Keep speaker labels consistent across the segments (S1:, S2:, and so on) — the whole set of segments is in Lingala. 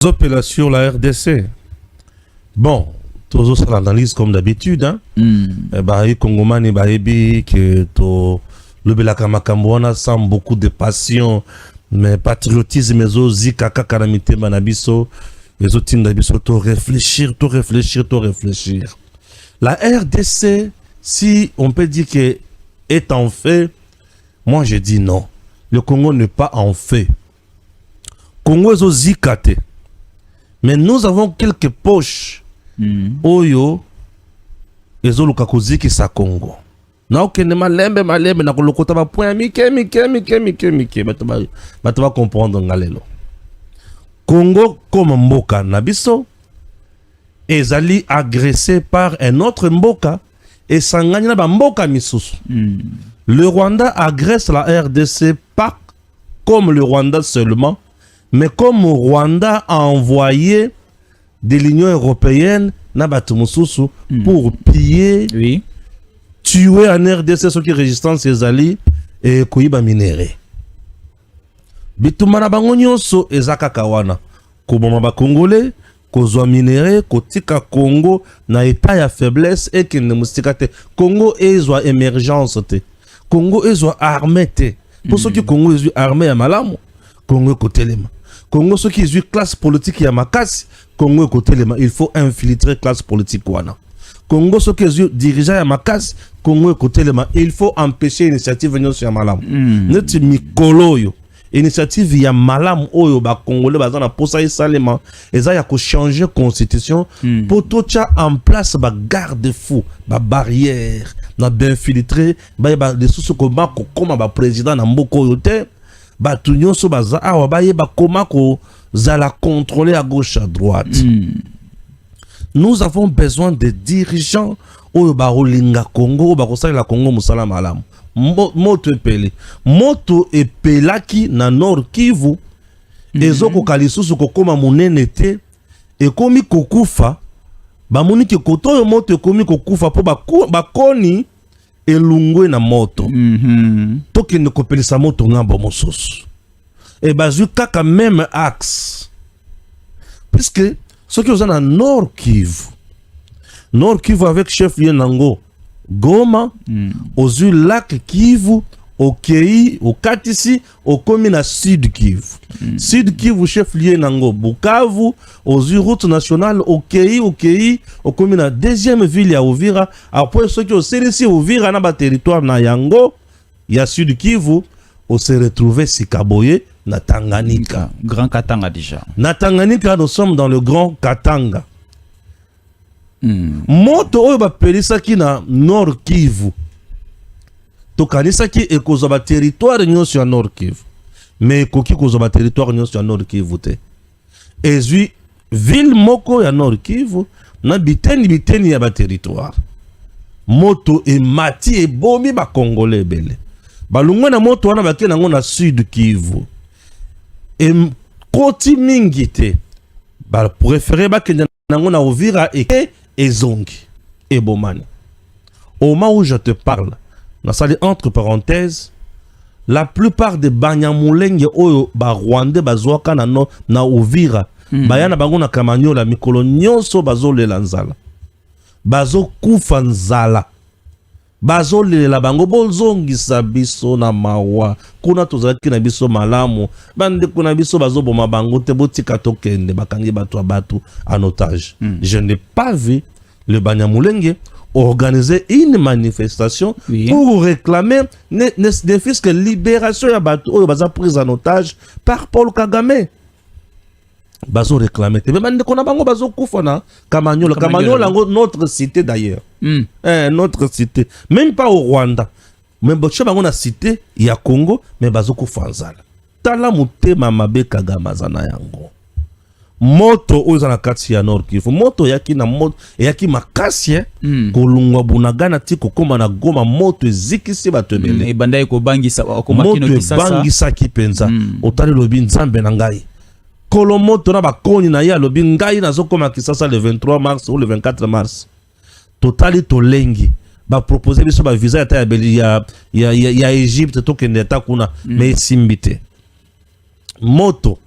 S1: Opérations la RDC. Bon, toujours ça l'analyse comme d'habitude. Hein. Les Congomani baebi que to le belaka makamboana sans beaucoup de passion, mais patriotisme mais aussi kaka karamite manabiso, les autres d'abiso to réfléchir. La RDC, si on peut dire que est en fait, moi je dis non. Le Congo n'est pas en fait. Congo est aussi zikate. Mais nous avons quelques poches. Oyo ezoluka koziki sa Congo. Na okende malembe na kolokota ba point mike bato ba comprendre ngalelo. Congo comme mboka na biso ezali agressé par un autre mboka et sangani na ba mboka misusu. Le Rwanda agresse la RDC pas comme le Rwanda seulement, mais comme le Rwanda a envoyé de l'Union européenne pour piller, tuer en RDC ceux qui résistance ces alliés et kuiba minéré. Bitumana bango nyonso ezaka kawana. Koboma ba Congolais, kozwa minéré, kotika Congo na état ya faiblesse et que ne mustika te. Congo ezwa émergence te. Congo ezwa armée te. Pour ceux qui Congo ezwa armée ya malamu, Congo kotelema. Congo ceux qui ont classe politique ya makasi, Congo côté les il faut infiltrer classe politique wana. Congo ceux qui ont dirigeant ya makasi, Congo côté les il faut empêcher initiative venir sur malam. Neti mikolo yo initiative ya malam oyo ba congolais bazana posa salema eza ya ko changer constitution pour tout en place ba garde-fou, ba barrière, na d'infiltrer ba de sous comment comme ba président na mboko yo te. Batu nyonso baza awa baye bakoma ko zala contrôler à gauche à droite. Nous avons besoin de dirigeants oyo barolinga Congo bakosala la Congo musala malamu. Moto epelaki na Nord Kivu ezoko kalisusu kokoma munene te ekomi kokufa bamoni ke koto moto ekomi kokufa po bakoni elungwe na moto. Toki ne kopelisa moto ngambo mosusu. Et bazu kaka même axe. Puisque ceux qui sont en Nord Kivu avec chef Yenango, Goma, aux lac Kivu, au Kei, au Katisi, au commune Sud Kivu. Sud Kivu, chef Yenango, Bukavu, aux routes nationales, au Kei, au commune deuxième ville à Uvira. Après ceux qui ont ici Uvira, na ba territoire na Yango, il y a Sud Kivu, on s'est retrouvé Sikaboye, na Tanganyika.
S2: Grand Katanga déjà.
S1: Na Tanganyika, nous sommes dans le Grand Katanga. Moto oyo ba pelisaki na Nord Kivu. Tokanisaki ekozaba territoire nyonso ya Nord Kivu. Mais koki kozaba territoire nyonso ya Nord Kivu te. Ezui ville moko ya Nord Kivu na biteni ya ba territoire. Moto e mati e bomi ba Congolais bele. Balungwe na moto wana bakena ngo na Sud Kivu. E koti mingi te. Ba préféré ba kenya ngo na Uvira et Zongi et Bomani. Au moment où je te parle, dans salle entre parenthèses, la plupart des Banyamulenge oyo ba Rwanda bazwaka na Uvira, bayana bango na Kamanyola mikolo nyonso bazolela nzala. Bazo kufa nzala. Bazolela bango bozongisa biso na mawa. Kuna tozalaki na biso malamu. Bande kuna biso bazoboma bango te botika tokende bakangi batu en otage. Je n'ai pas vu le Banyamulenge organiser une manifestation pour réclamer ne fût-ce que libération ya batu oyo baza prise en otage par Paul Kagame. Bazo réclamer te. Mais bande kuna bango bazo kufa na Kamanyola. Kamanyola notre cité d'ailleurs. Notre cité. Même pas au Rwanda. Mais boche bango na cité ya Congo mais bazo kufa nzala. Tala mutema mabe Kagame zana yango. Moto oyo na kati ya Nord Kivu. Moto yaki na moto yaki makasi kolungwa bunagana ti kokoma na Goma moto ezikisi batebele.
S2: E banda ko bangisa okoma kino kisasa.
S1: Moto bangisa kipenza. Otali lobi nzambe na ngai. Kolomoto na bakoni na ya lobi ngai nazokoma kisasa le 23 mars ou le 24 mars. Totali tolengi. Ba proposer biso ba visa ya Egypte to kende ta kuna mais simbite. Moto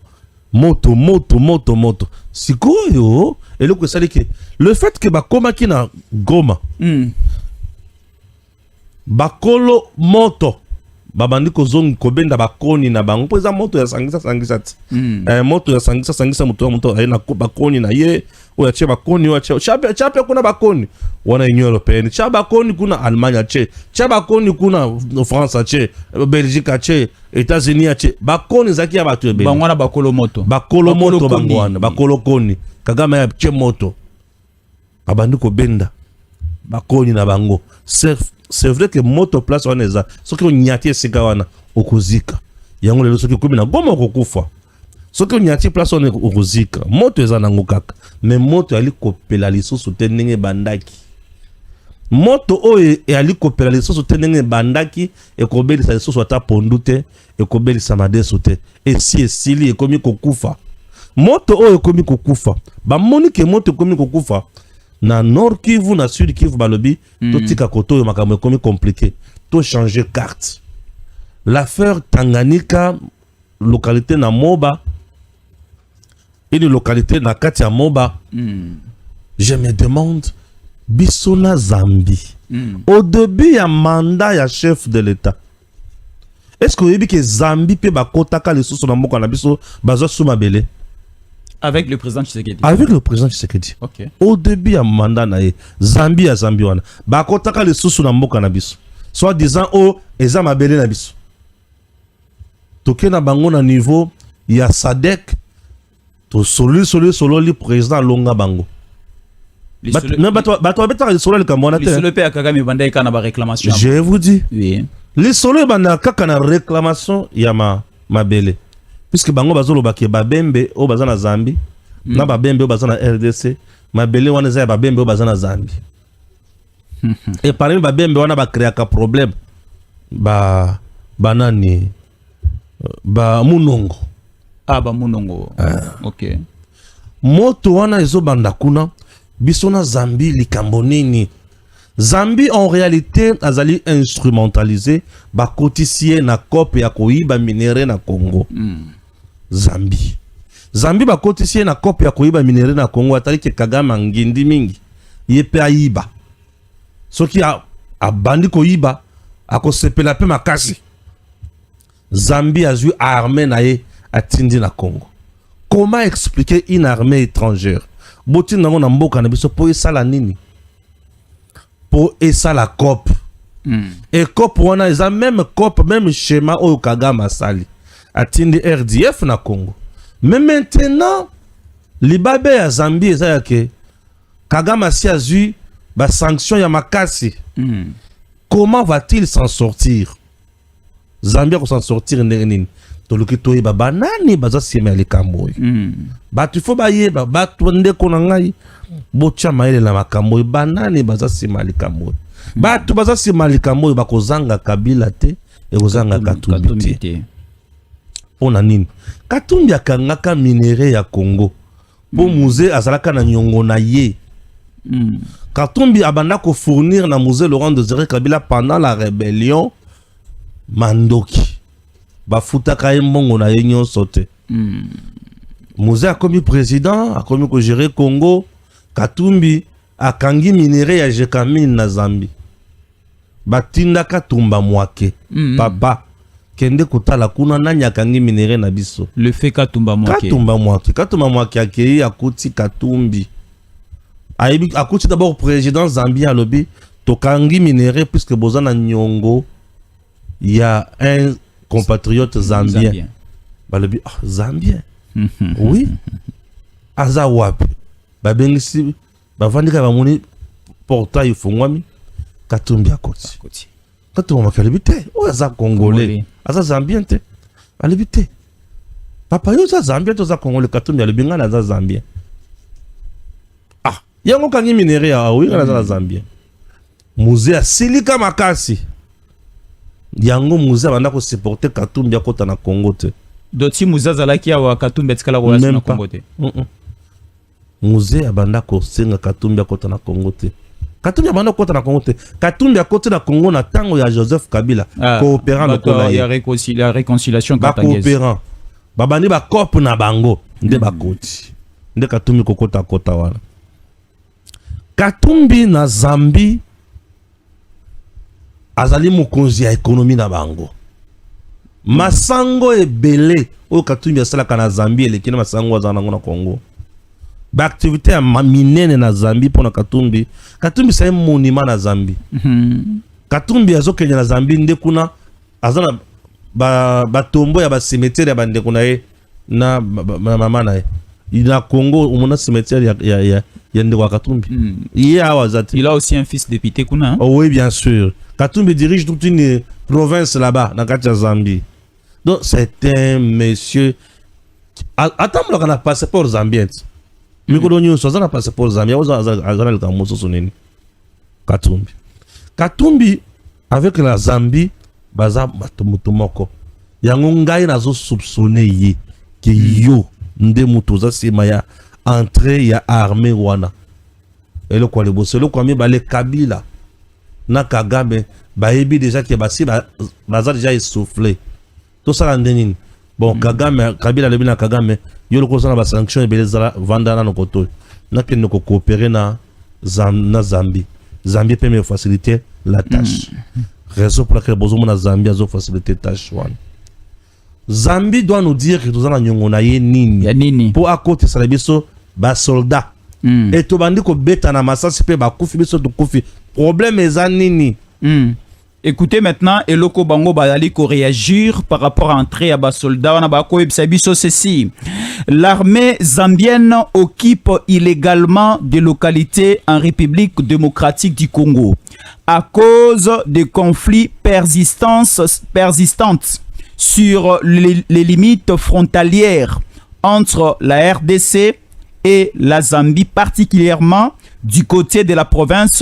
S1: moto sikoyo eloko esali ke le fait que bakomaki na Goma bakolo moto babandi kozongi kobenda bakoni na bango mpo eza moto ya sangisa ti moto ya sangisa moto aye na bakoni na ye oyo atie bakoni oyo atie chape kuna bakoni wana Union Européenne tia bakoni kuna Allemagne atie tia bakoni kuna France atie Belgique atie États-Unis atie bakoni ezalaki ya bato ebele
S2: bango wana bakolo moto
S1: bango wana bakolo koni Kagame ya tie moto babandi kobenda bakoni na bango c'est vrai que moto place wana eza soki onyati esika wana okozika yango lelo soki okomi na Goma okokufa soki onyati place wana okozika moto eza nango kaka mais moto ali kopela lisusu te ndenge bandaki moto oyo ali kopela lisusu te ndenge bandaki ekobelisa lisusu ata pondu te ekobelisa madesu te esi esili ekomi kokufa moto oyo ekomi kokufa bamoni ke moto ekomi kokufa na Nord Kivu na Sud Kivu balobi to tika koto yo makambo ekomi compliqué to changer carte l'affaire Tanganyika localité na Moba une localité na kati ya Moba je me demande bisona Zambie au début ya mandat ya chef de l'État est-ce que oyebi ke Zambie pe bakotaka lisusu na mboka na biso bazwa suma bele
S2: avec le président Tshisekedi.
S1: Avec le président Tshisekedi.
S2: OK.
S1: Au début ya mandat na ye Zambie wana. Ba kotaka le susu na mboka na biso. Soit disant oh eza mabele na biso. Toke na bango na niveau ya SADC to solo président longa bango. Mais bato abeta le solo le kamona te.
S2: Le solo pe Kagame banda kana ba réclamation.
S1: Je vous dis.
S2: Oui.
S1: Le solo banda kaka na réclamation ya mabele. Puisque bango bazolo bake babembe o bazana Zambie na babembe o bazana RDC mabele wana za babembe o bazana Zambie et parmi babembe wana ba créer ka problème banani ba munongo
S2: munongo OK
S1: moto wana ezo banda kuna bisona Zambie likambo nini Zambie en réalité azali instrumentalisé ba cotiser na COP ya koiba minéraux na Congo Zambie ba cotiser na COP ya koiba minéraux na Congo atali ke Kagame ngindi mingi yepe aiba soki a bandi koiba akosepela pe makasi Zambie a joué armée na ye atindi na Congo. Comment expliquer une armée étrangère boti nango na mboka na biso po esala nini po esala COP et COP wana eza même COP même schéma oyo Kagame asali atindi RDF na Congo. Mais maintenant libabe ya Zambie eza yake Kagame asi azui ba sanction ya makasi. Comment va-t-il s'en sortir? Zambie ko s'en sortir nini? Toluki toyeba banani baza sima ya likambo oyo. Batu fo bayeba batu ndeko na ngai bocha maele la makambo oyo banani baza sima ya likambo oyo. Batu baza sima ya likambo oyo bakozanga Kabila te ekozanga Katumbi te. Pona nini? Katumbi akangaka minere ya Congo. Po musée azalaka na nyongo na ye. Katumbi abanda ko fournir na musée Laurent Désiré Kabila pendant la rébellion Mandoki. Bafutaka mbongo na ye nyonso te. Musée a commis président, a commis ko gérer Congo. Katumbi akangi minere ya Jekamine na Zambie. Batinda Katumba mwake. Papa kende kutala kuna nanya kangi minere na biso.
S2: Le fait Katumba mwake.
S1: Katumba mwake akei akuti Katumbi. Akuti d'abord président Zambie à lobby tokangi minéré puisque bozana nyongo il y a un compatriote zambien. Balobi zambien. Oui. Aza wapi. Ba bengisi ba vandika ba moni portail fungwami Katumbi akoti. Katumba makalibi te. O aza congolais. Aza zambien te. Alibi te. Papa yo za zambien to za congolais Katumbi alibi ngana za zambien. Yango kangi minere ya winga na Zambia. Musée silika makasi. Yango musée banda ko supporter Katumbi akota na Congo te.
S2: Doti musée zalaki ya Katumbi etikala ko na Congo te.
S1: Musée banda ko senga Katumbi akota na Congo te. Katumbi banda kota na Congo te. Katumbi akota na Congo na tango ya Joseph Kabila, coopérant lokola
S2: ya réconciliation
S1: katangese. Coopérant. babandi ba cop na bango nde bakoti nde Katumbi kokota kota wana. Katumbi na Zambie azali mokonzi ya ekonomi na bango. Masango ebele oyo Katumbi asalaka na Zambie eleki na masango azala nango na Congo. Ba activité ya minene na Zambie pona Katumbi. Katumbi c'est un monument na Zambie. Katumbi azokenya na Zambie nde kuna azana ba tombo ya ba cimetière ya bande kuna ye na mama na ye. Na Congo umona cimetière ya ndeko Katumbi.
S2: Il a aussi un fils député kuna. Hein?
S1: Oh oui bien sûr. Katumbi dirige toute une province là-bas dans la Zambie. Donc c'est un monsieur. Attends, on a passeport zambien. Mikolonyo so zana passeport zambien. Azana le kamuso soneni. Katumbi. Katumbi avec la Zambie baza mutumoko. Yango ngai nazo soupçonner ye que yo nde mutoza sima ya entrée ya armée wana. Et le quoi le boss le quoi mi ba le Kabila na Kagame bayebi déjà que basi baza déjà essoufflé. Tout ça l'andénine. Bon, Kagame, Kabila lebi na Kagame, yo le cause na ba sanction e beleza vanda na koto. Na ke ko coopérer na Zambie. Zambie peut me faciliter la tâche. Raison pour laquelle besoin na Zambie a faciliter tâche one. Zambie doit nous dire que nous allons nyongo na ye nini.
S2: Ya nini.
S1: Pour à côté ça biso ba soldat. Et to bandi ko beta na masasi pe ba kufi biso to kufi. Problème eza nini.
S2: Écoutez maintenant, Eloko Bango Badali ko réagir par rapport à l'entrée à bas soldats. On a bako ebsabiso ceci. L'armée zambienne occupe illégalement des localités en République démocratique du Congo à cause des conflits persistantes sur les limites frontalières entre la RDC et la Zambie, particulièrement du côté de la province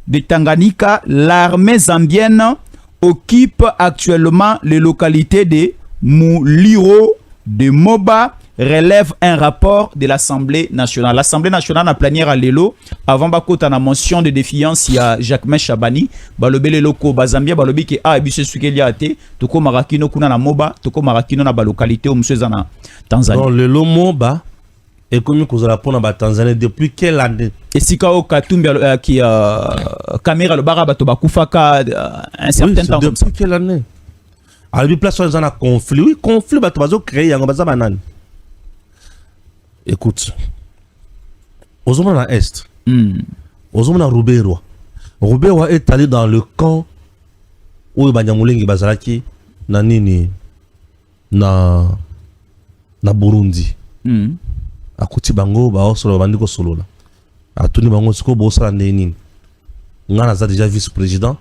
S2: de Tanganyika. L'armée zambienne occupe actuellement les localités de Muliro, de Moba, relève un rapport de l'Assemblée nationale. L'Assemblée nationale a plané à Lelo avant bakota na mention de défiance il y a Jacques Chabani balobele loko bazambia balobi ke a biso sukeli ate toko marakino kuna na Moba toko marakino na ba localité o mseza na Tanzanie.
S1: Dans le Moba et comme nous avons pour la Tanzanie depuis quelle année?
S2: Et si Kao Katumbi qui caméra le baraba to bakufaka un certain temps.
S1: Depuis quelle année? Alors il place dans un conflit. Oui, conflit ba to bazo créer yango baza banane. Écoute. Ozoma na est. Ozoma na Ruberwa. Ruberwa est allé dans le camp où Banyamulengi bazalaki na nini na Burundi. Akuti bango ba osolo bandi ko solola atuni bango siko bo sala nini ngana za déjà vice-président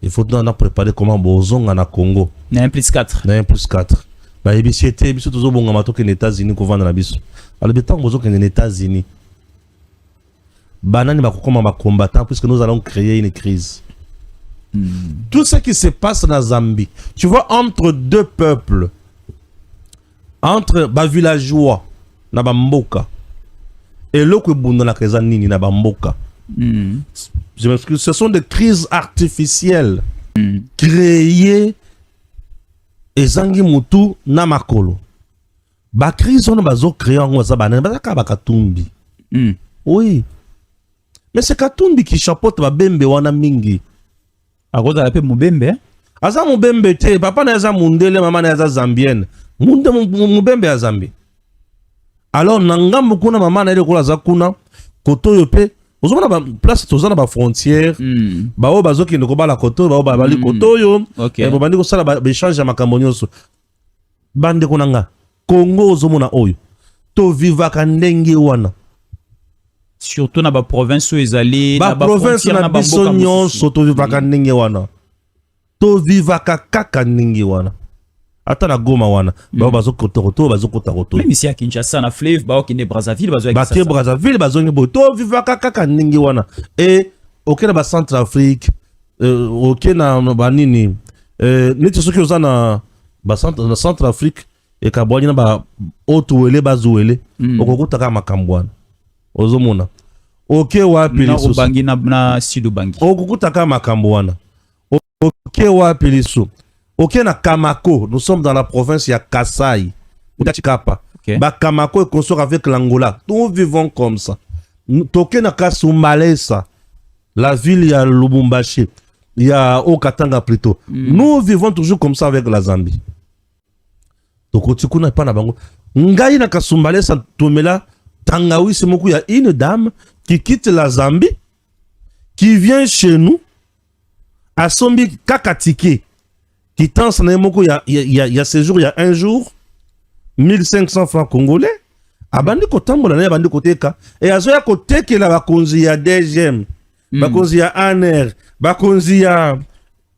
S1: il faut na préparer comment bozonga na Congo
S2: na 1+4
S1: na 1+4 ba ebisiete biso tozo bonga matoke les États-Unis ko vendre na biso alors betango bozo ke les États-Unis banani ba kokoma ba combattant puisque nous allons créer une crise. Tout ce qui se passe dans Zambie, tu vois, entre deux peuples, entre ba villageois na bamboka et l'autre bunda na keza nini na bamboka. Je m'excuse, ce sont des crises artificielles créées ezangi mutu na makolo. Ba crise on bazo créer en za banane bazaka ba Katumbi. Oui. Mais c'est Katumbi qui chapeaute ba bembe wana mingi.
S2: Akoza la pe mubembe.
S1: Aza mubembe te, papa na za mundele, mama na za zambienne. Mubembe ya Zambie. Alors nangambo kuna mama na ile kola za kuna koto yope ozomona ba place tozana ba frontière ba o bazoki ndiko bala koto ba o bali koto yo e bo bandi ko sala ba échange makambo nyonso bande kunanga Congo ozomona oyo to vivaka ndenge wana
S2: surtout na ba province ezali
S1: na ba province na biso nyonso to vivaka ndenge wana to vivaka kaka ndenge wana. Attends Goma wana ba bazokota koto
S2: même ici à Kinshasa na Fleuve ba okine Brazzaville bazo
S1: Kinshasa Brazzaville bazongi boto vivaka kaka ningi wana et okena ba Centrafrique okena ba nini neti soki ozana ba Centrafrique et kabwani na ba otuwele bazuwele okokota kama makambwana ozomona oke wapi liso
S2: bangi na sidu bangi
S1: okokota kama makambwana oke wapi liso. Ok, na Kamako, nous sommes dans la province ya Kasai. Chikapa.
S2: Ok.
S1: Bakamako est consort avec l'Angola. Nous vivons comme ça. Toke na Kasumbalesa, la ville il y a Lubumbashi, il y a Okatanga plutôt. Nous vivons toujours comme ça avec la Zambie. Donc Tikuna pas na bango. Ngai na Kasumbalesa Tomela Tangawi c'est beaucoup, il y a une dame qui quitte la Zambie, qui vient chez nous à Sombi Kakatike, qui tend son émoko il y a ce jour, il y a un jour 1500 francs congolais. Abandi kotambola na abandi koteka et azoya kotekela bakonzi ya DGM, bakonzi ya ANR, bakonzi ya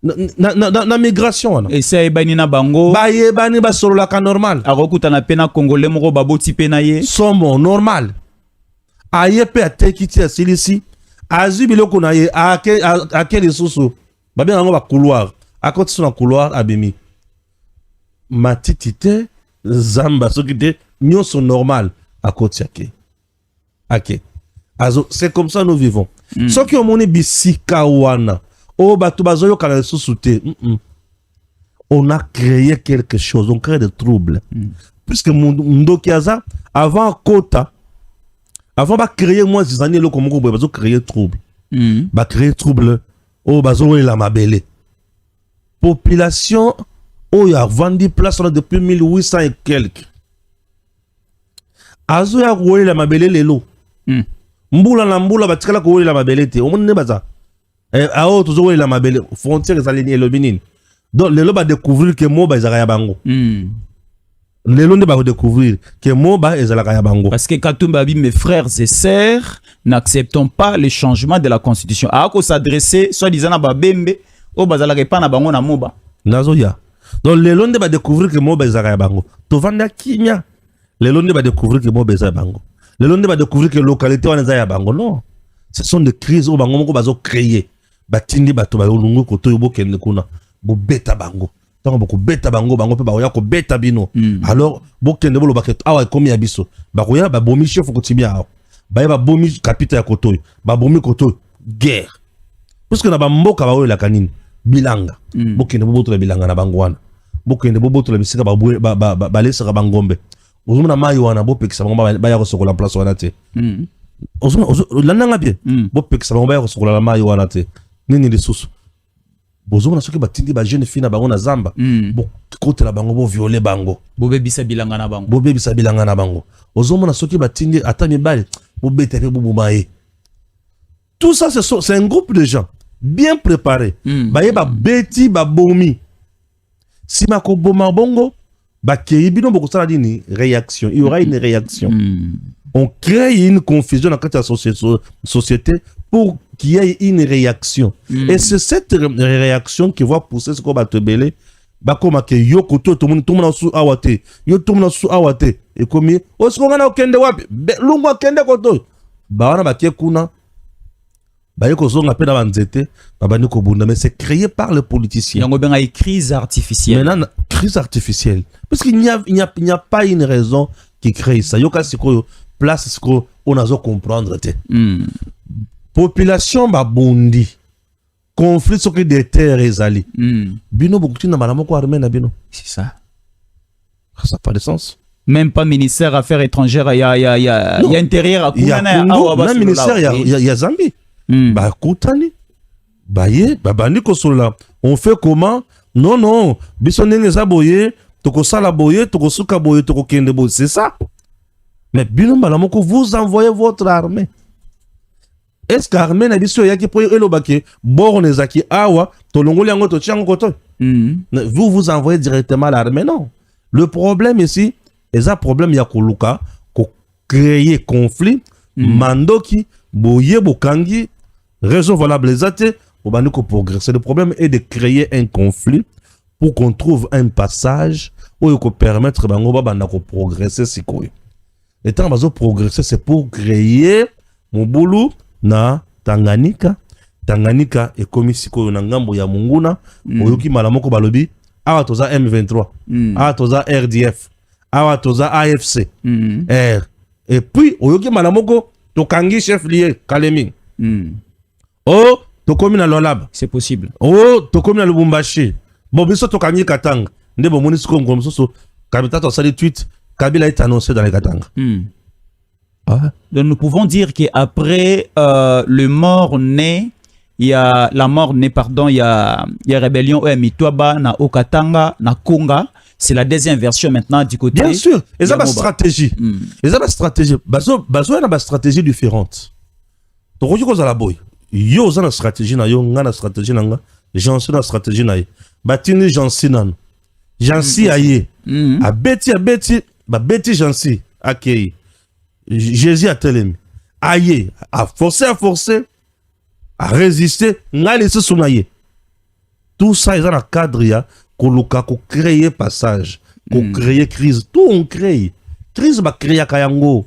S1: na migration
S2: et ça ebani na bango
S1: bayebani basololaka normal
S2: akokuta na pena congolais moko baboti pena ye
S1: somo normal aye pe atekiti asilisi azwi biloko na ye ake lisusu babenga ngo ba couloir akoti so na couloir abimi matiti te zamba soki te nyonso normal akoti ake azo c'est comme ça nous vivons soki omoni bisika wana o bato bazoyoka na lisusu te on a créé quelque chose, on crée des troubles puisque Ndoki aza avant kota avant ba créer moi des années lo komoko bazo créer trouble ba créer trouble o bazo la mabele population o ya vendu place depuis 1800 et quelques azo ya kowe la mabele lelo mbula na mbula batikala kowe la mabele te omone baza ao tozo la mabele frontière ezali elobinini donc lelo ba découvrir que moba ezaka ya bango lelo nde ba découvrir que moba ezalaka ya bango
S2: parce que Katumba dit mes frères et sœurs n'acceptons pas le changement de la constitution ako s'adresser soi-disant na babembe o bazalaka pa na bango na moba
S1: nazo ya donc lelo nde ba découvrir que moba ezalaka ya bango to vanda kimia lelo nde ba découvrir que moba ezalaka ya bango lelo nde ba découvrir que localité wana ezalaka ya bango non ce sont des crises o bango moko bazo créer batindi bato ba olungu koto yobokende kuna bo beta bango tant beaucoup beta bango pe ba oya ko beta bino alors bokende bolo baketo awa komi ya biso ba koya ba bomi chef ko tibia awa ba bomi capitaine ya koto ba bomi koto guerre parce que na ba mboka ba oyo la kanini bilanga bokende boboto la bilanga na bango wana bokende boboto la bisika ba lesaka bangombe ozumuna mai wana bopekisa bango ba ya ko sokola place wana te ozumuna bien bopekisa bango ba ya ko sokola la mai wana te nini lisusu bozomona soki batindi ba jeune fille na bango na zamba bokotela bango bo violer bango
S2: bobebisa bilanga na bango
S1: ozomona soki batindi ata mibali bobeta pe bobumaye tout ça c'est un groupe de gens bien préparés baye ba beti ba bomi sima ko boma bongo ba keibino bokosala dini réaction il y aura une réaction on crée une confusion dans la société pour qu'il y ait une réaction. Et c'est cette réaction qui va pousser ce qu'on va te belé. Bah comme que yo koto tout le monde sous awate. Yo tout le monde sous awate. Et comme o ce qu'on a au kende wapi. Lungo kende koto. Bah on a baké kuna. Bah yo kozo ngapé na banzete. Bah bani ko bunda mais c'est créé par les politiciens.
S2: Yango benga crise artificielle.
S1: Maintenant crise artificielle. Parce qu'il n'y a pas une raison qui crée ça. Yo ka siko place siko on a zo comprendre te. Population ba bondi conflit sur des terres ezali bino beaucoup na malamo ko armée na bino
S2: c'est ça
S1: ça pas de sens
S2: même pas ministère affaires étrangères il y a intérieur à
S1: kuna na ministère il y a Zambie ba kutani ba ye ba bani ko sola on fait comment non biso ndenge za boye toko sala boye toko suka boye toko kende boye c'est ça mais bino malamo ko vous envoyez votre armée. Est-ce qu'armée na biso yaki po elobaki borne zaki awa to longoli yango to tiango koto vous envoyez directement l'armée non le problème ici est un problème ya koluka ko créer conflit mandoki boye bokangi raison valable ezate pour bandi ko progresser le problème est de créer un conflit pour qu'on trouve un passage où il peut permettre bango ba banda ko progresser sikoyo et tant bazo progresser c'est pour créer mon boulot na Tanganyika et komi sikoyo na ngambo ya munguna oyoki malamoko balobi awa toza M23 awa toza RDF awa toza AFC R et puis oyoki malamoko tokangi chef lié Kalemi oh tokomi na Lolab
S2: c'est possible
S1: oh tokomi na Lubumbashi bon biso tokangi Katanga nde bomoni siko ngomso so kabita to sali tweet Kabila est annoncé dans les Katanga. Ah.
S2: Donc nous pouvons dire qu'après le mort-né, il y a la mort-né, pardon, il y a rébellion Mitoaba, na Okatanga, na Konga. C'est la deuxième version maintenant du côté.
S1: Bien sûr, et ça, ma stratégie. Et ça, ma stratégie. Bazo a une stratégie différente. Donc, on a la boy. Yo, on a une stratégie, on a une stratégie, j'en suis une stratégie. Batini, j'en suis nan. J'en suis aïe. A Betty, j'en suis. Akei. Jésus a télé. Aïe. A forcé, à résister. N'a laissé son aïe. Tout ça, ils ont un cadre, pour créer passage, pour créer crise. Tout on crée. Crise va créer Kayango.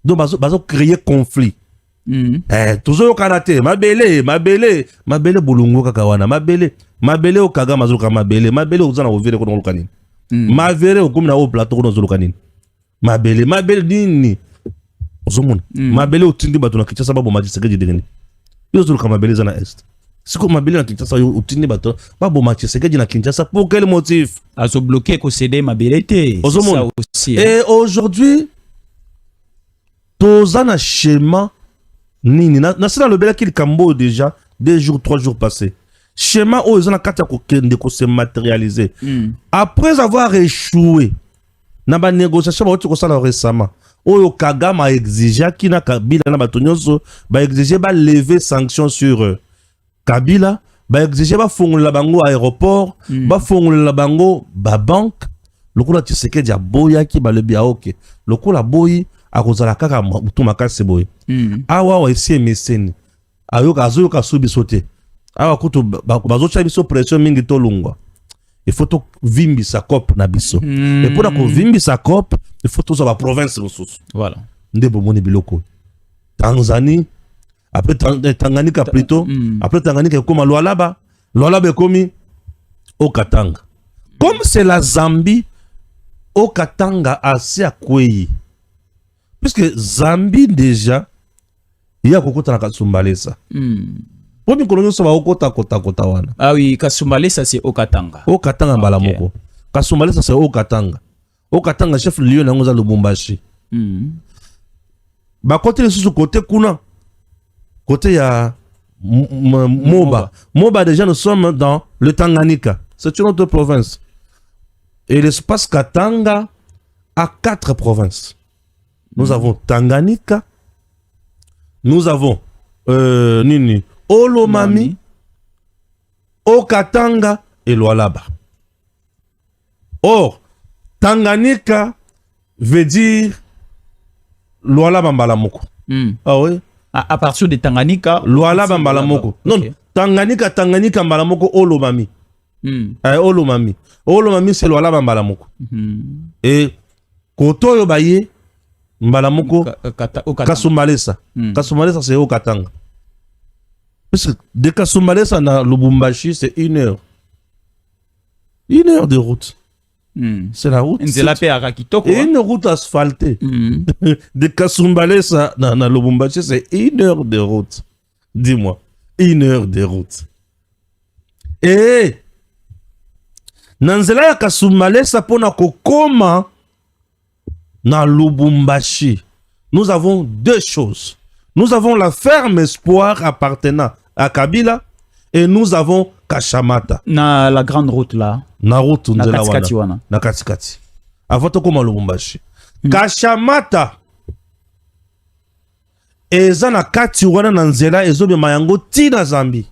S1: Donc, va créer conflit. Toujours kanate, mabele bulungu kakawana, mabele okaga mazuka mabele uzana ovire kono lukanini. Mavere okumna o plateau kono zulukanini. Mabele nini. Ozomuna. Mabele utindi bato na Kinshasa babo majisekeji dengeni. Yo zuluka mabele zana est. Siko mabele na Kinshasa yo utindi bato babo majisekeji na Kinshasa pour quel motif?
S2: Azo bloqué ko céder mabele te.
S1: Ozomuna. Et aujourd'hui tozana schéma nini na sina le bela qu'il cambo déjà 2 jours 3 jours passés. Schéma où ils ont kata ko kende ko se matérialiser. Après avoir échoué na ba négociation ba ko sala récemment. Oyo Kagame a exigé kina Kabila na batonyoso ba exigé ba lever sanctions sur Kabila, ba exigé ba fongola bango aéroport, ba fongola bango ba banque. Lokola Tshisekedi a boya ki ba le bia OK. Lokola boyi akozala kaka mutu makasi boye. Awa wa esi meseni. Ayoka azoyoka subi sote. Awa kutu bazocha biso pression mingi to lungwa. Il faut to vimbi sa cop na biso. Et pour ko vimbi sa cop, il faut to sa province ressources. Voilà. Ndebo moni biloko. Tanzanie, après Tanganyika plutôt, après Tanganyika comme Lualaba komi au Katanga. Comme c'est la Zambie, au Katanga assez à Kwei. Puisque Zambie déjà, il y a beaucoup de Kasumbalesa. Pour colonio ça va au kota wana.
S2: Ah oui, Kasumbalesa c'est au Katanga.
S1: Au Katanga Balamoko. Kasumbalesa c'est au Katanga. Au Katanga chef lieu na ngoza Lubumbashi. Ba côté le sous côté kuna. Côté ya Moba. Moba déjà nous sommes dans le Tanganyika. C'est une autre province. Et l'espace Katanga a 4 provinces. Nous avons Tanganyika, nous avons Nini, Olomami, Okatanga et Lualaba. Or, Tanganyika veut dire Lualaba Mbalamoko. Ah oui?
S2: À partir de Tanganyika,
S1: Lualaba Mbalamoko. Non, okay. Tanganyika Mbalamoko, Olomami. Olomami. Olomami c'est Lualaba Mbalamoko. Et Koto Yobaye, Mbalamoko, Kasumbalesa. Kasumbalesa c'est au Katanga. Parce que de Kasumbalesa à Lubumbashi, c'est 1 heure. 1 heure de route. C'est la route. Et une route asphaltée. De Kasumbalesa à Lubumbashi, c'est 1 heure de route. Dis-moi. 1 heure de route. Et Nanzela ya Kasumbalesa pona kokoma na Lubumbashi, nous avons 2 choses. Nous avons la ferme espoir appartenant à Kabila et nous avons Kashamata.
S2: Na la grande route là.
S1: Na route
S2: na katikati wana.
S1: Na katikati. Avoto koma Lubumbashi. Kashamata. Eza na kati wana na nzela ezobe mayango tina Zambie.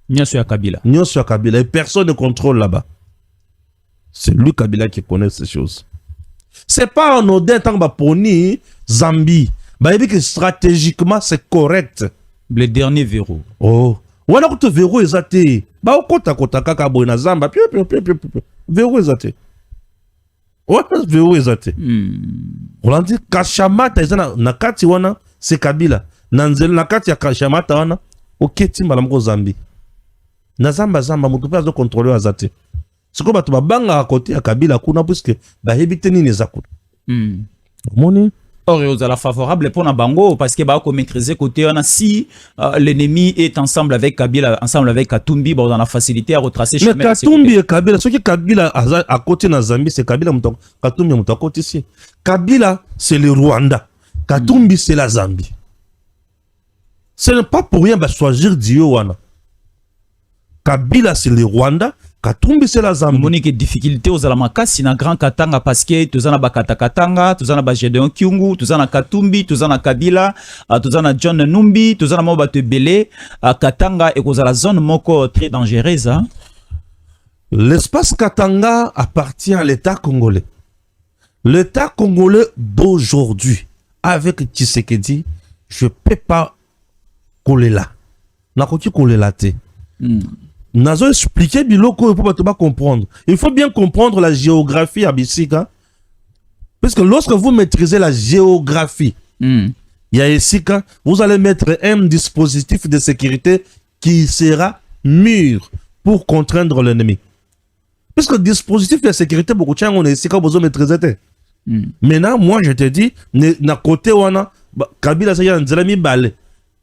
S2: Nyoso ya Kabila.
S1: Nyoso ya Kabila. Et personne ne contrôle là-bas. C'est lui Kabila qui connaît ces choses. C'est pas un odin tant que poni Zambie. Bah il dit que stratégiquement c'est correct.
S2: Le dernier verrou.
S1: Oh. Voilà que verrou ezate. Bah au kota kaka boy na Zamba. Verrou ezate. Ouais, verrou ezate. On l'a dit Kashamata ezana na kati wana c'est Kabila. Nanzel na kati ya Kashamata wana oketi mbalamko Zambie. Na Zamba mutu pa zo contrôler azate. C'est comme tu vas banga à côté à Kabila kuna puisque bah éviter ni les akuna. Moni
S2: Or, ils sont favorable pour Nabango parce que bah maîtriser côté on a si l'ennemi est ensemble avec Kabila, ensemble avec Katumbi, bon dans la facilité à retracer.
S1: Mais Katumbi et Kabila, ce qui Kabila à côté de Zambie, c'est Kabila Katumbi est à côté ici. Kabila c'est le Rwanda, Katumbi c'est la Zambie. Ce n'est pas pour rien de choisir Dieu wana. Kabila c'est le Rwanda, Katumbi c'est la Zambie.
S2: Monique difficulté aux alamakasi na grand Katanga parce que tuzana bakata Katanga, tuzana ba Gedeon Kyungu, tuzana Katumbi, tuzana Kabila, tuzana John Numbi, tuzana Mobate Belé, Katanga et cause la zone moko très dangereuse. Hein?
S1: L'espace Katanga appartient à l'État congolais. L'État congolais d'aujourd'hui, avec Tshisekedi, je ne peux pas coller là. Nakoki coller là. Nazo expliquer biloko pour pas comprendre. Il faut bien comprendre la géographie à Bissika. Parce que lorsque vous maîtrisez la géographie, il y a ici vous allez mettre un dispositif de sécurité qui sera mûr pour contraindre l'ennemi. Parce que le dispositif de sécurité, beaucoup de gens on est ici quand vous maîtrisez. Maintenant, moi je te dis, na côté wana Kabila ça y a un zalami balé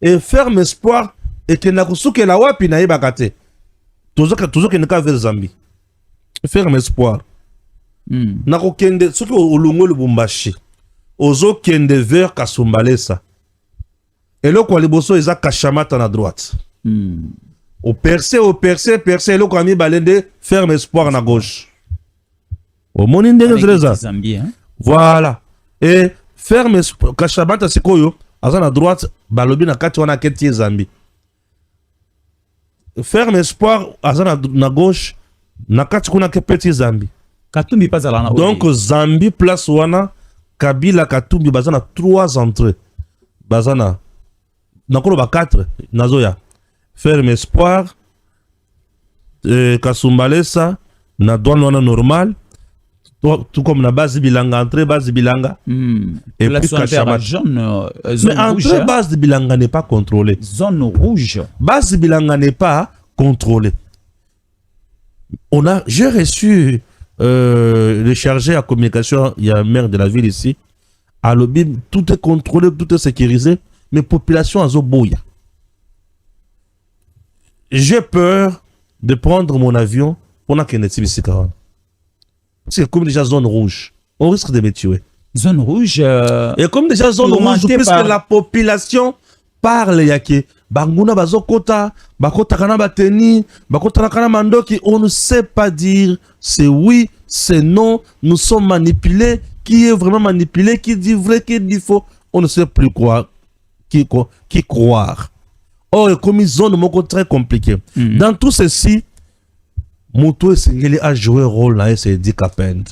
S1: et ferme espoir et que na kusuke la wapi na ibakate. Toujours que ne vers Zambie. Ferme espoir. Na kokende soki olungo Lubumbashi. Ozo kende vers Kasumbalesa. Et là quoi liboso eza Kashamata na droite. Au percé, et là quoi mi balende ferme espoir na gauche. Au moninde Zambie. Voilà. Et ferme espoir Kashamata sikoyo aza na droite balobi na kati wana keti Zambie. Ferme espoir aza na gauche na kati kuna ke petit Zambie.
S2: Katumbi pas ala na.
S1: Donc Zambie place wana Kabila Katumbi bazana 3 entrées. Bazana nakolo ba 4 nazoya. Ferme espoir Kasumbalesa na douane wana normal. Tout comme na base Bilanga, entrée base Bilanga.
S2: Et puis Kashamata.
S1: Mais entrée base de Bilanga n'est pas contrôlée.
S2: Zone rouge.
S1: Base Bilanga n'est pas contrôlée. J'ai reçu le chargé à communication, il y a un maire de la ville ici. À l'Obim, tout est contrôlé, tout est sécurisé, mais population à Zoboya. J'ai peur de prendre mon avion pour n'a qu'un c'est comme déjà zone rouge. On risque de me tuer.
S2: Zone rouge.
S1: Et comme déjà zone rouge, puisque la population parle yake. Banguna bazokota, bakota kana bateni, bakota kana mandoki, on ne sait pas dire c'est oui, c'est non, nous sommes manipulés, qui est vraiment manipulé, qui dit vrai, qui dit faux, on ne sait plus quoi, qui croire. Or, comme une zone moko très compliquée. Dans tout ceci, Moutou Sengeli a joué un rôle là, c'est Edi Kapend.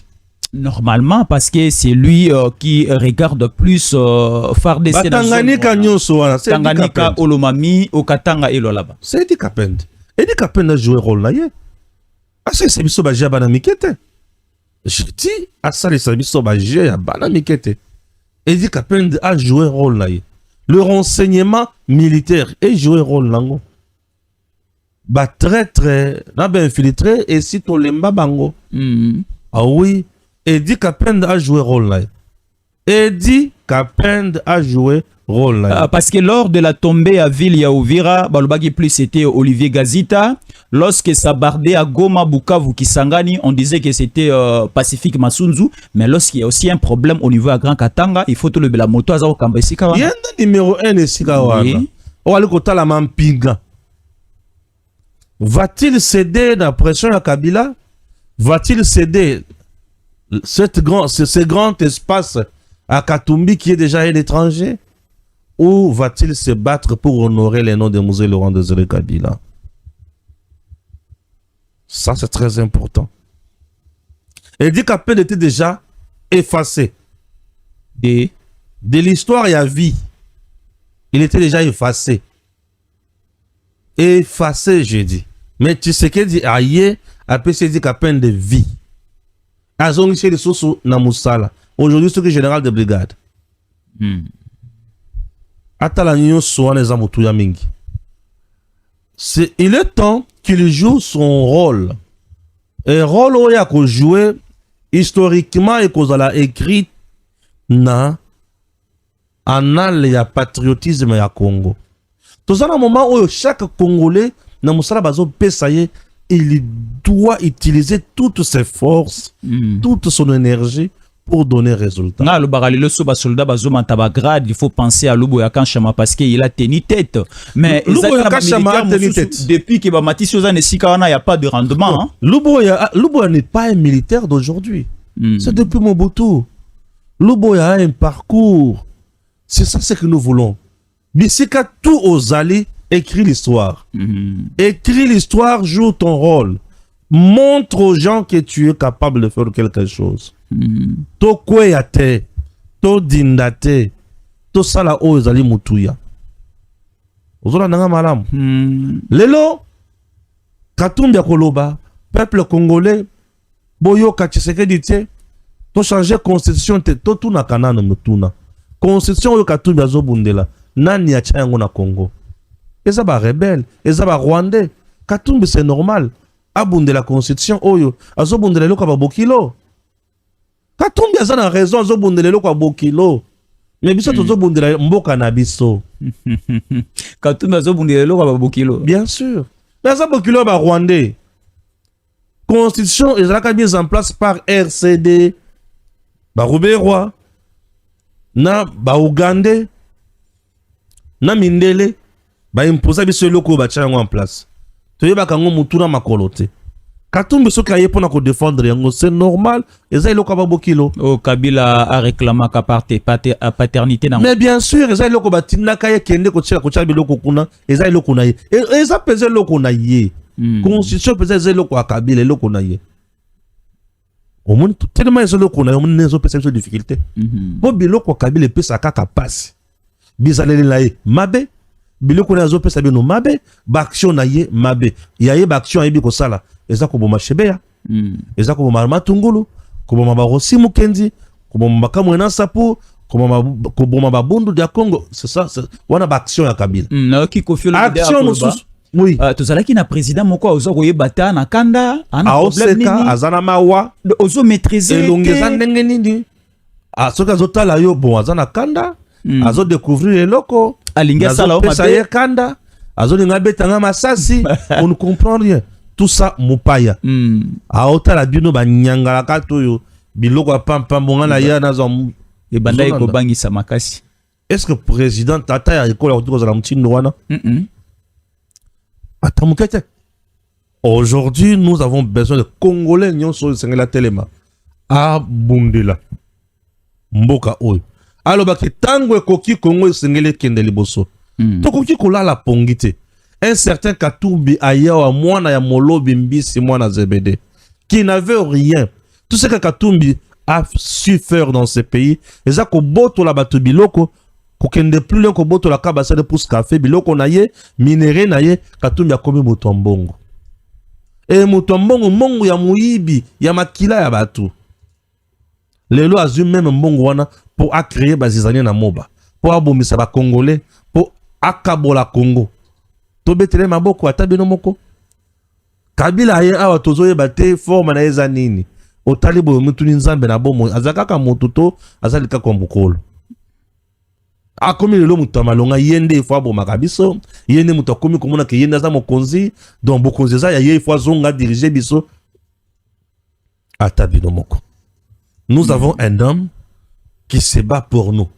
S2: Normalement, parce que c'est lui qui regarde plus FARDC.
S1: Tanganyika nyonso wana, c'est
S2: Tanganyika, Olomami, Okatanga et Lolaba.
S1: C'est Edi Kapend. Edi Kapend a joué un rôle là. Ah, c'est biso baje bana mikete. Je dis, ah ça les biso baje bana mikete. Edi Kapend a joué un rôle là. Le renseignement militaire a joué un rôle là. Ba traître na ba infiltré et si to lemba bango. Ah oui, Edi Kapend a joué rôle là. Edi Kapend a joué rôle là.
S2: Parce que lors de la tombée à Ville ya Uvira, balobaki plus c'était Olivier Gazita. Lorsque ça bardait à Goma, Bukavu, Kisangani, on disait que c'était Pacifique Masunzu. Mais lorsqu'il y a aussi un problème au niveau à Grand Katanga, il faut tout le la moto à Zao Kambesika.
S1: Il y a un numéro 1 de Sikawana. On va le côté la Mampinga. Va-t-il céder la pression à Kabila? Va-t-il céder ce grand espace à Katumbi qui est déjà un étranger? Ou va-t-il se battre pour honorer les noms de Mouzé Laurent Désiré Kabila? Ça, c'est très important. Edi Kapend était déjà effacé. De l'histoire, il y a vie. Il était déjà effacé. Effacé, j'ai dit. Mais tu sais qu'il dit aïe, après c'est Edi Kapend de vie. Azong chez les sources na Moussala. Aujourd'hui, c'est le général de brigade. Atalanyo Soane Zamutuya Mingi. Il est temps qu'il joue son rôle. Et rôle où il a joué historiquement et qu'on a écrit na anal ya patriotisme ya Congo. Dans un moment où chaque Congolais, na musala bazo pesaye, il doit utiliser toutes ses forces, toute son énergie pour donner résultat.
S2: Na le baralelo so ba soldat bazo mantaba grade, il faut penser à Luboya Kanchama parce qu'il a tenu tête. Mais
S1: Luboya Kanchama a tenu tête.
S2: Depuis que ba Matisse Ozane Sikawana, il n'y a pas de rendement. Hein?
S1: Luboya n'est pas un militaire d'aujourd'hui. C'est depuis Mobutu. Luboya a un parcours. C'est ça ce que nous voulons. Bisika tout aux alliés, écris l'histoire. Écris l'histoire, joue ton rôle. Montre aux gens que tu es capable de faire quelque chose. To kweyate, to dindate, to sala o ezali mutuya. Ozola nanga malam. Lelo, Katumbi ya koloba, peuple congolais, boyo Tshisekedi te, to changer constitution te, to tuna kanana mutuna. Constitution oyo Katumbi azobundela, nani acha yango na Congo? Eza ba rebelle, eza ba rwandais. Katumbi c'est normal. Abundela constitution oyo, azobundela loko ba bokilo. Katumbi aza na raison azobundela loko ba bokilo. Mais biso tozobundela mboka na biso.
S2: Katumbi azobundela loko ba bokilo.
S1: Bien sûr. Mais aza bokilo ba rwandais. Constitution ezalaka mise en place par RCD, ba Ruberwa, na ba Ougandais, na Mindele, ba imposa biso loko ba tcha yango en place. Toyeba kango mutuna makolo te. Katumbi soki aye pona ko défendre yango, c'est normal. Eza iloko ba bokilo.
S2: Oh, Kabila a réclamé sa paternité.
S1: Mais bien sûr, eza iloko ba tinaka ye kende ko tcha biloko kuna, eza iloko na ye. Eza peze loko na ye. Constitution peze eza iloko a Kabila iloko na ye. Au moins tellement eza iloko na ye, au moins nezo pese biso difficulté. Bo biloko Kabila pesa kaka passe. Bizaleli la ye mabe. Biloko na zo pesa bino mabe, ba action na ye mabe. Ya ye ba action ayebi ko sala. Eza ko boma shebeya. Eza ko boma matungulu, ko boma ba Rossi Mukendi, ko boma Makamwe na Sapu, ko boma ba Bundu dia Congo. C'est ça, wana ba action ya Kabila.
S2: Na ki Koffi Olomide
S1: action mosusu. Oui.
S2: Tozalaki na président moko ozo koyebata na kanda, ana problème nini?
S1: Azana mawa,
S2: ozo maîtriser.
S1: Elongeza ndenge nini? Soka zotala yo bon azana kanda, azo découvrir eloko.
S2: Alinga
S1: pesa ye kanda, azolinga betanga masasi, on ne comprend rien. Tout ça mupaya. Aota la bino ba nyangala katoyo, biloko pam pam bonga na ya na zo
S2: e banda ko bangisa makasi.
S1: Est-ce que président tata ya école ko za mutindo wana? Atamukete. Aujourd'hui, nous avons besoin de Congolais nyonso sengela telema. Abundela. Mboka oyo. Alors, bah, que tango ekoki Congo esengeli kende liboso. Tokoki kolala pongi te. Un certain Katumbi Ayawa, mwana ya Molobi Mbisi, mwana Zebede, qui n'avait rien. Tout ce que Katumbi a su faire dans ce pays, et ça, ko boto la batu biloko, ko kende plus loin ko boto la kabasa de pousse café, biloko na ye, minéré na ye, Katumbi a komi motombongo. Et motombongo, mongo ya muibi, ya makila ya batu. Lelo azum même mbongo wana pour créer bazizania na moba pour abomisa ba congolais pour akabola Congo to betele maboko atabino moko Kabila aye awa tozoye bate forme na eza nini otali boyo mutuni nzambe na bomo azakaka motuto azalika kwa mbukolo akomi lelo mutu amalonga yende ifo abomaka biso yende mutu akomi komona ke yende aza mokonzi donc bokonzi eza ya ye ifo azonga diriger biso atabino moko. Nous avons un homme qui se bat pour nous.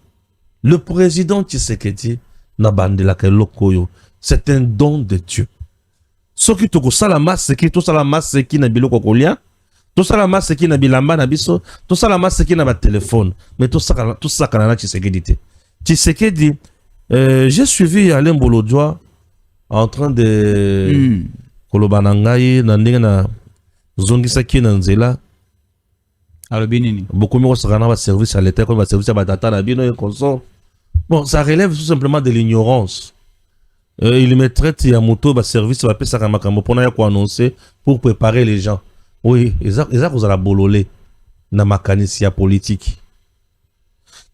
S1: Le président Tshisekedi Nabandela Kelokoyo, c'est un don de Dieu. Ce qui te salama c'est qui tout salama c'est qui na biloko kolia, tout salama c'est qui na bilamba na biso, tout salama c'est qui na ba téléphone, mais tout ça kana Tshisekedi. Tshisekedi, j'ai suivi Alain Bolodjoa en train de kolobanangai na ndenge na zongisa ki na nzela. Beaucoup mieux se service à l'État comme service à Batata, la bino et consort. Bon, ça relève tout simplement de l'ignorance. Il me traite à moto, service à la Sakamakamo pour annoncer pour préparer les gens. Oui, exact, vous allez bololé na makanisia politique.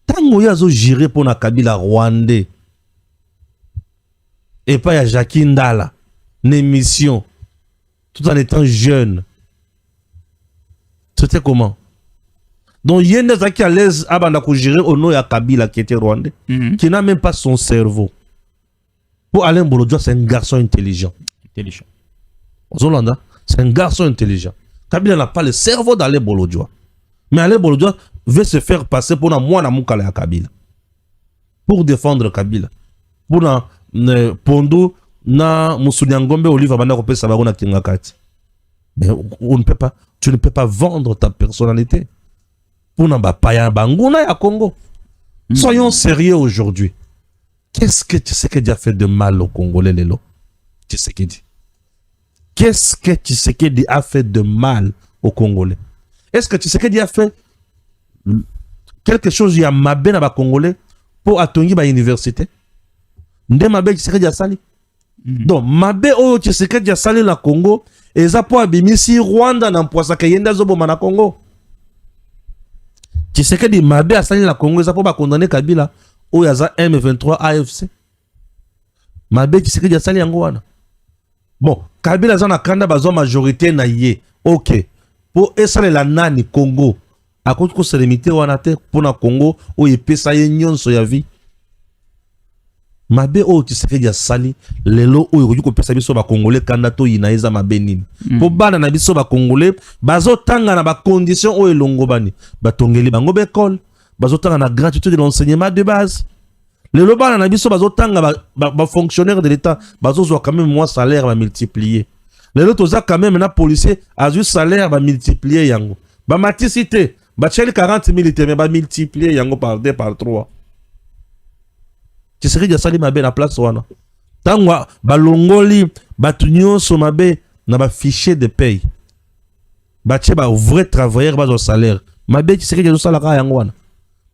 S1: Tango yazo géré pour na Kabila Rwandais. Et pas ya Jacques Ndala, une mission, tout en étant jeune. C'était comment? Donc Yende Zaki à l'aise abanda ko gérer au nom ya Kabila qui était rwandais, qui n'a même pas son cerveau. Pour Alain Bolodjoa, c'est un garçon intelligent.
S2: Intelligent.
S1: Zolanda, c'est un garçon intelligent. Kabila n'a pas le cerveau d'Alain Bolodjoa. Mais Alain Bolodjoa veut se faire passer pour un moine à Moukala ya Kabila. Pour défendre Kabila. Pour na Pondo na Musuniangombe Olive Abanda Kopé Sabagona Kingakati. Mais on ne peut pas, tu ne peux pas vendre ta personnalité. Pour na paya banguna ya Congo. Soyons sérieux aujourd'hui. Qu'est-ce que Tshisekedi a fait de mal au Congolais, Lelo? Tshisekedi. Qu'est-ce que Tshisekedi a fait de mal aux Congolais? Est-ce que Tshisekedi a fait quelque chose, il y a mabé na ba Congolais pour atongi ba université? Nde mabé Tshisekedi a sali. Donc mabé oyo Tshisekedi a sali na Congo, eza po abimisi Rwanda na mposa ke yenda zoboma na Congo. Tshisekedi mabé a sali na Congo, eza po ba condamner Kabila oyo aza M23 AFC. Mabé Tshisekedi a sali yango wana. Bon, Kabila aza na kanda bazwa majorité na ye. OK. Po esalela nani Congo? Akoki ko selemité wana te pona Congo oyo epesa ye nyonso ya vie. Mabe oyo Tshisekedi a sali lelo oyo koki kopesa biso ba Congolais kanda to yina eza mabe nini. Po bana na biso ba Congolais bazotanga na ba conditions oyo elongobani. Batongeli bango ba école, bazotanga na gratuité de l'enseignement de base. Lelo bana na biso bazotanga ba fonctionnaire de l'État bazozwa quand même moins salaire ba multiplier. Lelo toza quand même na policier azu salaire ba multiplier yango. Ba maticité ba cheli 40 000 mais ba multiplier yango par 2 par 3. Tshisekedi asali mabe na place wana. Tangwa balongoli batu nyonso mabe na ba fichier de paye. Ba tche ba vrai travailleur ba zo salaire. Mabe Tshisekedi zo sala ka yango wana.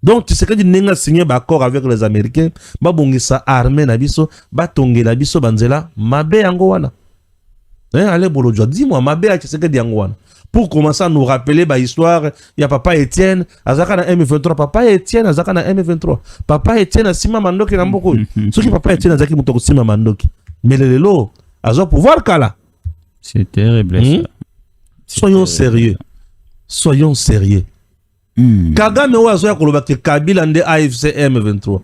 S1: Donc Tshisekedi nenga signé ba accord avec les Américains, ba bongisa armée na biso, ba tongela biso banzela mabe yango wana. Allez Bolodjoa, dis-moi mabe a Tshisekedi yango wana. Pour commencer à nous rappeler bah histoire, il y a papa Étienne, azaka na M23, papa Étienne azaka na M23. Papa Étienne asima mandoki na mboko. Ce qui papa Étienne azaki mutoko sima mandoki. Mais le lelo azo pouvoir kala.
S2: C'est terrible ça.
S1: Soyons sérieux. Soyons sérieux. Kagame ou azo ya koloba ke Kabila nde AFC M23.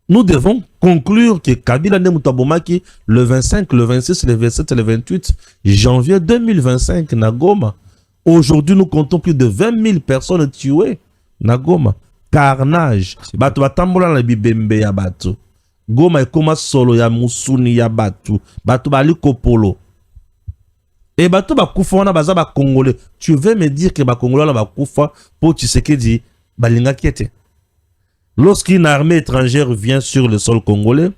S1: Nous devons conclure que Kabila nde mutabomaki le 25, le 26, le 27 et le 28 janvier 2025 na Goma. Aujourd'hui, nous comptons plus de 20 000 personnes tuées na Goma. Carnage. Bato batambola na bibembe ya bato. Goma ekoma solo ya musuni ya bato. Bato bali kopolo. Et bato bakufa wana baza ba Congolais. Tu veux me dire que ba Congolais bakufa pour Tshisekedi balinga kiete? Lorsqu'une armée étrangère vient sur le sol congolais,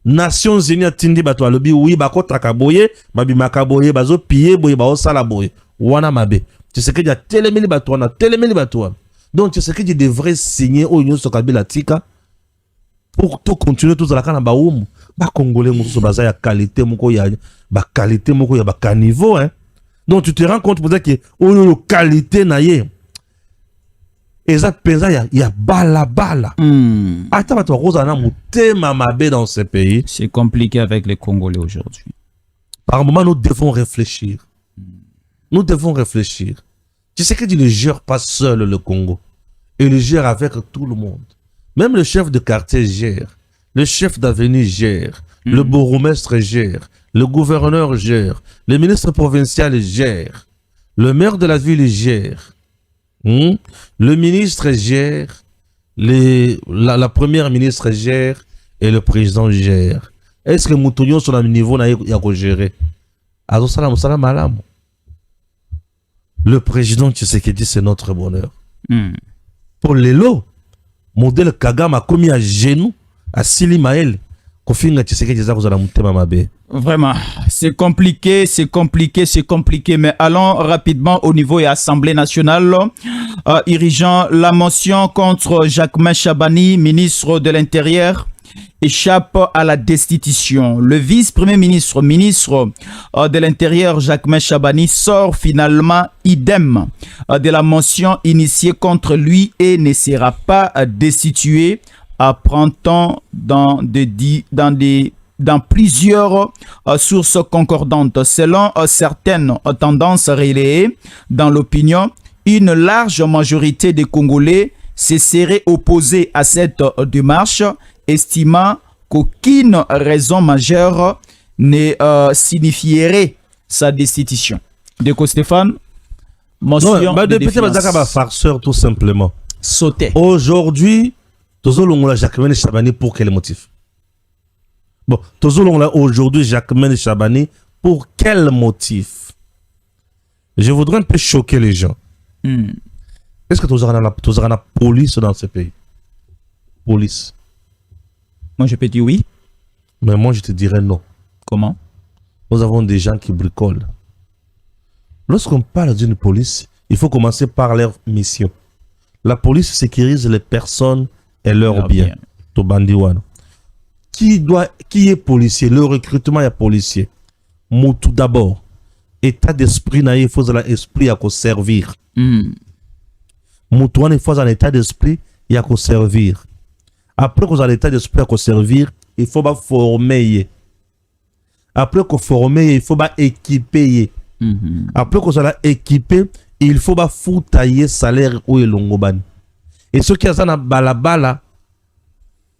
S1: Nations Unies atindi bato alobi oui bako takaboye, mabi makaboye bazo piller boye ba osala boye. Wana mabe. Tshisekedi a telemeli bato wana, telemeli bato wana. Donc Tshisekedi devrait signer au Union Kabila tika pour tout continuer tout la kana ba umu. Ba Congolais muso baza ya qualité moko ya ba qualité moko ya ba caniveau hein. Donc tu te rends compte peut-être que o qualité na ye. Eza penza ya bala. Ata bato roza na mutema mabe dans ce pays.
S2: C'est compliqué avec les Congolais aujourd'hui.
S1: Par moment nous devons réfléchir. Nous devons réfléchir. Tu sais que tu ne gères pas seul le Congo. Il le gère avec tout le monde. Même le chef de quartier gère. Le chef d'avenue gère. Le bourgmestre gère. Le gouverneur gère. Le ministre provincial gère. Le maire de la ville gère. Le ministre gère, la première ministre gère et le président gère. Est-ce que Moutounion sur le niveau n'a pas géré? Le président Tshisekedi, c'est notre bonheur. Pour Lelo, modèle Kagame a commis à genoux à Sili Maël.
S2: Vraiment, c'est compliqué, mais allons rapidement au niveau de l'Assemblée nationale, irigeant la motion contre Jacquemain Chabani, ministre de l'Intérieur, échappe à la destitution. Le vice-premier ministre, de l'Intérieur, Jacquemain Chabani, sort finalement idem de la motion initiée contre lui et ne sera pas destitué. Apprend-on dans plusieurs sources concordantes. Selon certaines tendances relayées dans l'opinion, une large majorité des Congolais se seraient opposés à cette démarche, estimant qu'aucune raison majeure ne signifierait sa destitution. De Stéphane, motion
S1: non,
S2: de
S1: député Bazaka farceur tout simplement.
S2: sauter.
S1: Aujourd'hui, Tozolongola Jacquemin Chabani pour quel motif? Bon, Tozolongola aujourd'hui Jacquemin Chabani pour quel motif? Je voudrais un peu choquer les gens. Est-ce que tu auras la police dans ce pays? Police.
S2: Moi, je peux dire oui.
S1: Mais moi, je te dirais non.
S2: Comment?
S1: Nous avons des gens qui bricolent. Lorsqu'on parle d'une police, il faut commencer par leur mission. La police sécurise les personnes et leurs biens. Tobandiwana. Qui est policier? Le recrutement est policier. Tout d'abord. État d'esprit, il faut un esprit à servir. Moutouane, il faut un état d'esprit à servir. Après qu'on a l'état d'esprit à servir, il faut former. Après qu'on former, il faut équiper. Après qu'on a équipé, il faut foutailler salaire ou longoban. Et ceux qui ont un balabala,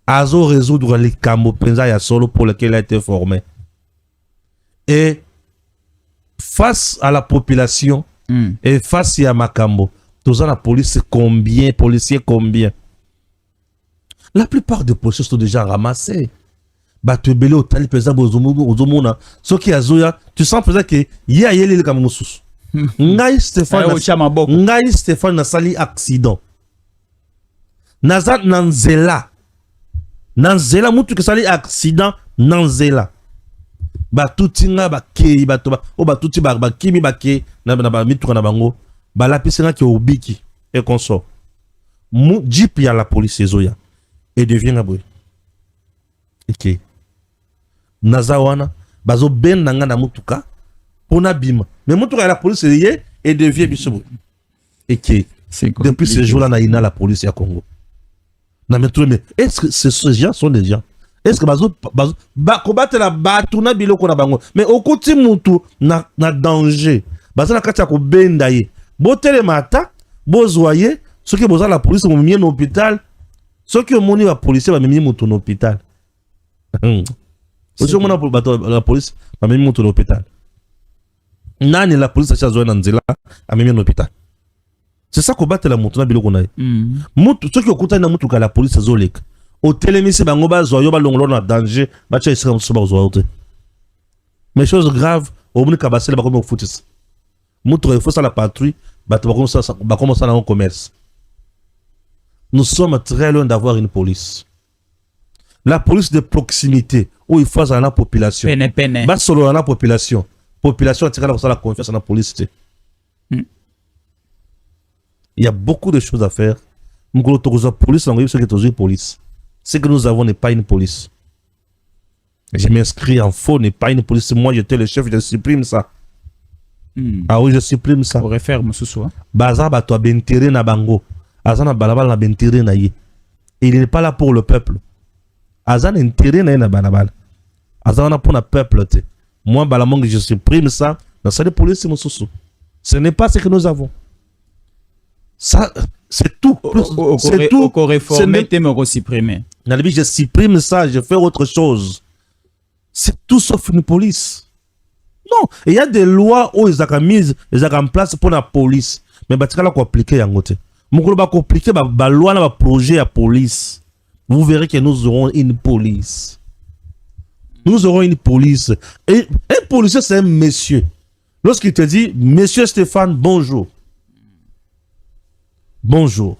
S1: azo résoudre les camo penza ya solo pour lequel il a été formé. Et face à la population et face à Makambo, tous la police combien, policiers combien? La plupart des policiers sont déjà ramassés. Batubele au tali pesa bozomuna. Ce qui a zoya, tu sens peut-être que y a yeli le kamusus. Ngai Stéphane na sali accident. Nazat nanzela. Nanzela mutu ke sali accident nanzela. Batutinga bakei batoba o batuti bakimi bake na mituka na bango. Balapisenga ki obiki et consort. Jeep ya la police zoya et devient aboué. Ok. Nazawana bazo ben nanga na mutuka pona bima. Mais mutuka ya la police yé et devient bisobo. Ok. Depuis ce jour-là na ina la police ya Congo. Na metro mais est-ce que ces gens sont des gens? Est-ce que bazo combattre la batuna biloko na bango? Mais au côté mutu na danger. Bazo na kati ya ko benda ye. Botele mata, bozoye, ceux qui boza la police ont mis en hôpital, ceux qui ont mis la police ont mis en hôpital. Ceux qui ont mis la police ont mis en hôpital. Nani la police a choisi Nanzela a mis en hôpital. C'est ça qu'on bat la moto na bilo konaye. Ceux qui ont contacté na moto la police a zolek. Au télémisi bango ba zoyo ba longolo na danger, ba cha isra so ba zoyo. Mais chose grave, au moni kabasela ba comme foutis. Moto il faut ça la patrouille. Commencer dans le commerce. Nous sommes très loin d'avoir une police. La police de proximité, où il faut dans la population. Bas solo dans la population. Population attire la confiance dans la police. Il y a beaucoup de choses à faire. Nous avons police. Ce que nous avons n'est pas une police. Je m'inscris en faux, n'est pas une police. Moi, j'étais le chef, je supprime ça. Ah oui, je supprime ça.
S2: Pour refaire mon sous-soi.
S1: Baza bato bentere na bango. Azana balabal na bentere na ye. Il n'est pas là pour le peuple. Azana intérêt na balabal. Azana pour le peuple. Moi, balamong, je supprime ça. Dans cette police, mon sous. Ce n'est pas ce que nous avons. Ça, c'est tout. C'est tout. Je supprime ça, je fais autre chose. C'est tout sauf une police. Non, il y a des lois où ils ont mis en place pour la police. Mais il faut appliquer en côté. Mukolo ba compliquer ba loi na ba projet à police. Vous verrez que nous aurons une police. Nous aurons une police. Et un policier c'est un monsieur. Lorsqu'il te dit monsieur Stéphane, bonjour. Bonjour.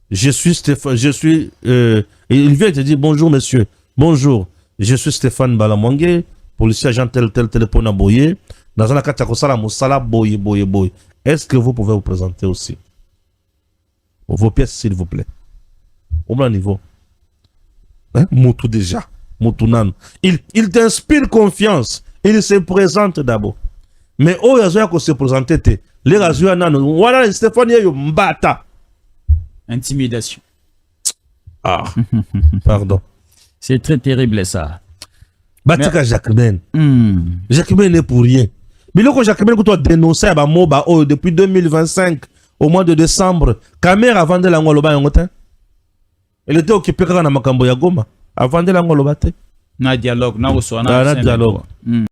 S1: Je suis Stéphane, il vient te dire bonjour monsieur. Bonjour. Je suis Stéphane Balamongue. Policier agent tel pour Naboye. Dans un cas, boye. Est-ce que vous pouvez vous présenter aussi? Vos pièces, s'il vous plaît. Au même niveau. Hein? Moutou déjà. Moutou nan. Il t'inspire confiance. Il se présente d'abord. Mais oh, il y a se présenter. Les razouya nan. Voilà, Stéphane, il y a mbata.
S2: Intimidation.
S1: Ah. Pardon.
S2: C'est très terrible ça.
S1: Batika Jacquemin. Jacquemin n'est pour rien. Mais là, Jacquemin, quand tu as dénoncé à Moba depuis 2025, au mois de décembre Kamer avant de la ngoloba yongote. Elle était occupée quand na makambo ya Goma avant de la ngoloba te.
S2: Na dialogue, na
S1: dialogue.